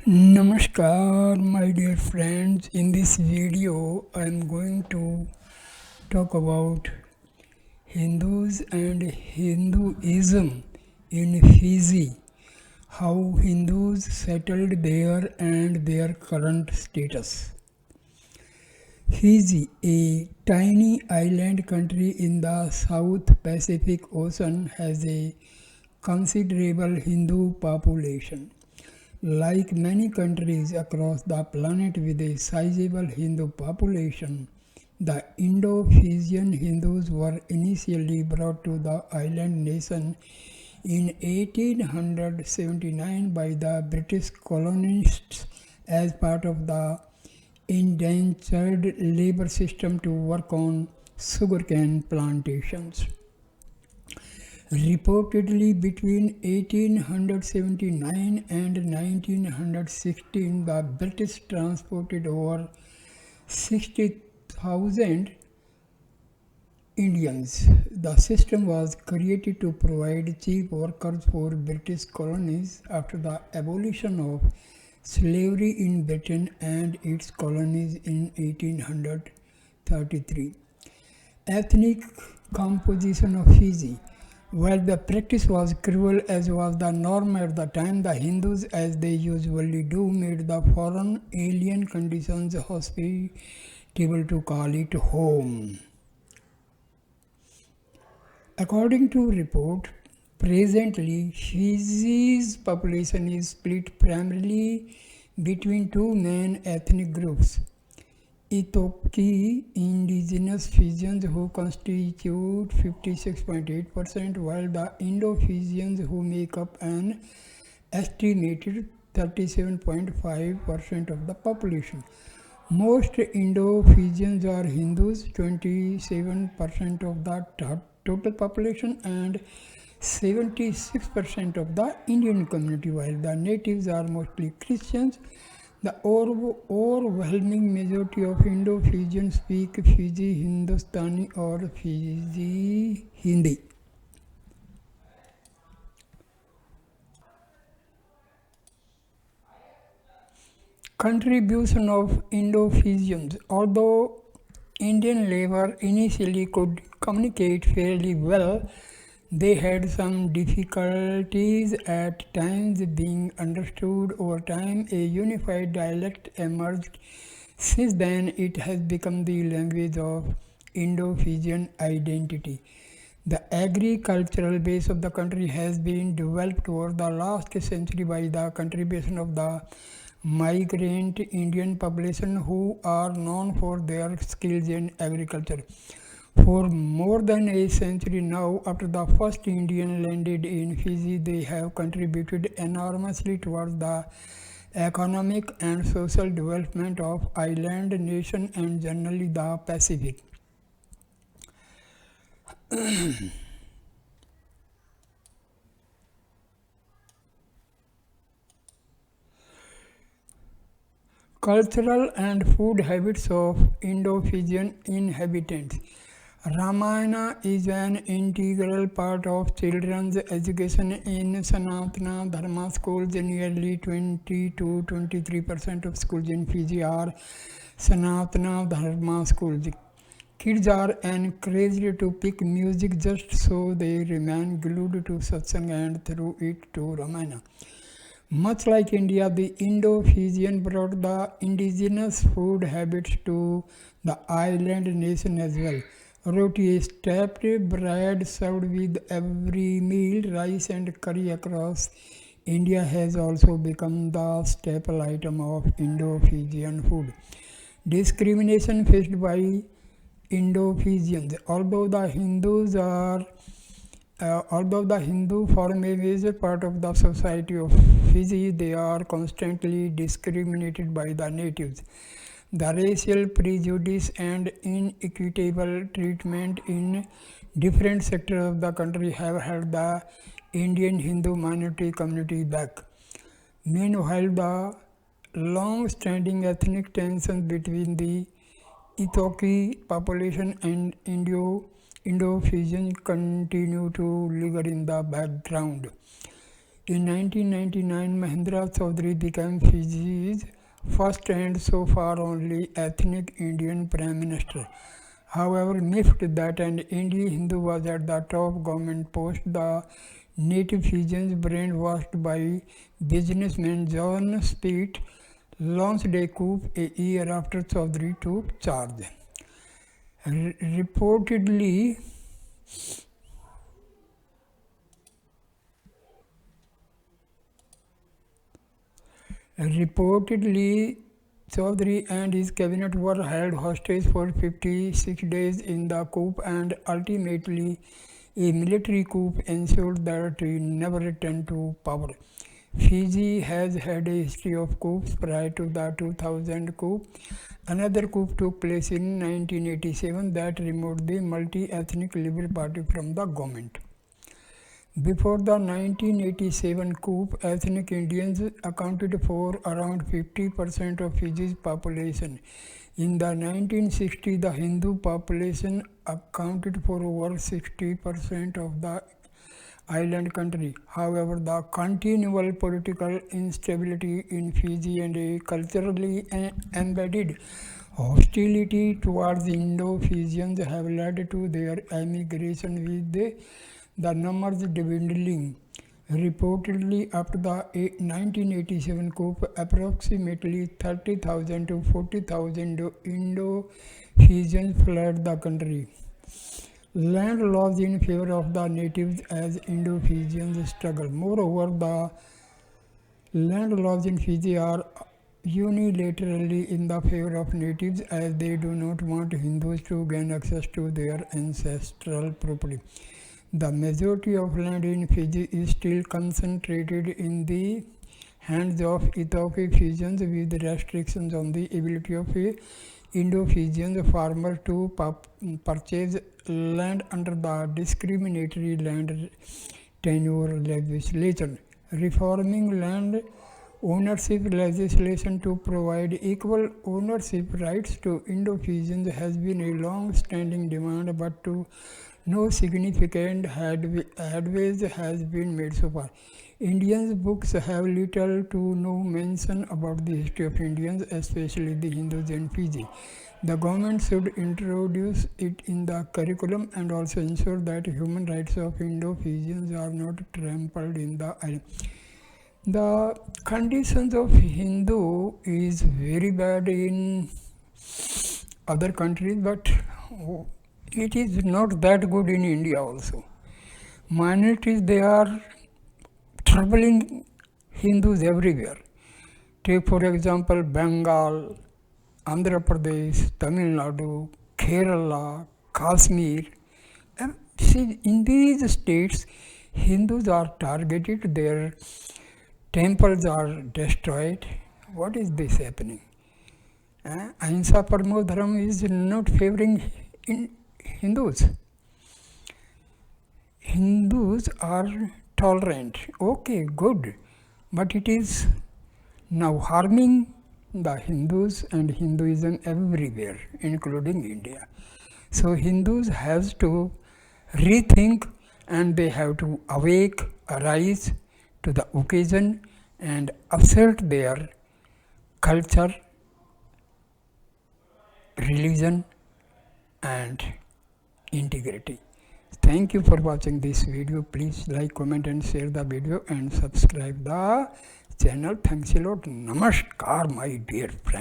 Namaskar, my dear friends. In this video, I am going to talk about Hindus and Hinduism in Fiji, how Hindus settled there and their current status. Fiji, a tiny island country in the South Pacific Ocean, has a considerable Hindu population. Like many countries across the planet with a sizable Hindu population, the Indo-Fijian Hindus were initially brought to the island nation in 1879 by the British colonists as part of the indentured labor system to work on sugarcane plantations. Reportedly, between 1879 and 1916, the British transported over 60,000 Indians. The system was created to provide cheap workers for British colonies after the abolition of slavery in Britain and its colonies in 1833. Ethnic composition of Fiji. While the practice was cruel as was the norm at the time, the Hindus, as they usually do, made the foreign alien conditions hospitable to call it home. According to report, presently Fiji's population is split primarily between two main ethnic groups. Itoki indigenous Fijians who constitute 56.8%, while the Indo-Fijians who make up an estimated 37.5% of the population. Most Indo-Fijians are Hindus, 27% of the total population, and 76% of the Indian community, while the natives are mostly Christians. The overwhelming majority of Indo-Fijians speak Fiji Hindustani or Fiji Hindi. Contribution of Indo-Fijians. Although Indian labor initially could communicate fairly well, they had some difficulties at times being understood. Over time, a unified dialect emerged. Since then, it has become the language of Indo-Fijian identity. The agricultural base of the country has been developed over the last century by the contribution of the migrant Indian population who are known for their skills in agriculture. For more than a century now, after the first Indian landed in Fiji, they have contributed enormously towards the economic and social development of island nation and generally the Pacific. Cultural and food habits of Indo-Fijian inhabitants. Ramayana is an integral part of children's education in Sanatana Dharma schools. Nearly 20 to 23% of schools in Fiji are Sanatana Dharma schools. Kids are encouraged to pick music just so they remain glued to satsang and through it to Ramayana. Much like India, the Indo-Fijian brought the indigenous food habits to the island nation as well. Roti, a stepped bread served with every meal, rice and curry across India has also become the staple item of Indo-Fijian food. Discrimination faced by Indo-Fijians. Although the Hindu form a major part of the society of Fiji, they are constantly discriminated by the natives. The racial prejudice and inequitable treatment in different sectors of the country have held the Indian Hindu minority community back. Meanwhile, the long-standing ethnic tensions between the Itoki population and Indo-Fijian continue to linger in the background. In 1999, Mahendra Chaudhary became Fiji's first and so far only ethnic Indian Prime Minister. However, miffed that an Indian Hindu was at the top government post, the native Fijians, brainwashed by businessman John Speed, launched a coup a year after Chaudhary took charge. Reportedly, Chaudhary and his cabinet were held hostage for 56 days in the coup, and ultimately a military coup ensured that he never returned to power. Fiji has had a history of coups prior to the 2000 coup. Another coup took place in 1987 that removed the multi-ethnic Liberal Party from the government. Before the 1987 coup, ethnic Indians accounted for around 50% of Fiji's population. In the 1960s, the Hindu population accounted for over 60% of the island country. However, the continual political instability in Fiji and a culturally embedded hostility towards Indo-Fijians have led to their emigration, with the numbers dwindling. Reportedly, after the 1987 coup, approximately 30,000 to 40,000 Indo-Fijians fled the country. Land laws in favor of the natives as Indo-Fijians struggle. Moreover, the land laws in Fiji are unilaterally in the favor of natives, as they do not want Hindus to gain access to their ancestral property. The majority of land in Fiji is still concentrated in the hands of Ethiopian Fijians, with restrictions on the ability of Indo-Fijian farmers to purchase land under the discriminatory land tenure legislation. Reforming land ownership legislation to provide equal ownership rights to Indo-Fijians has been a long-standing demand, but no significant headways has been made so far. Indians books have little to no mention about the history of Indians, especially the Hindus in Fiji. The government should introduce it in the curriculum and also ensure that human rights of Indo-Fijians are not trampled in the island. The conditions of Hindu is very bad in other countries, but it is not that good in India also. Minorities, they are troubling Hindus everywhere. Take for example Bengal, Andhra Pradesh, Tamil Nadu, Kerala, Kashmir. See, in these states, Hindus are targeted, their temples are destroyed. What is this happening? Ahimsa Paramo Dharma is not favoring Hindus. Hindus are tolerant. Okay, good. But it is now harming the Hindus and Hinduism everywhere, including India. So Hindus have to rethink, and they have to arise to the occasion and assert their culture, religion and integrity. Thank you for watching this video. Please like, comment and share the video and subscribe the channel. Thanks a lot. Namaskar, my dear friends.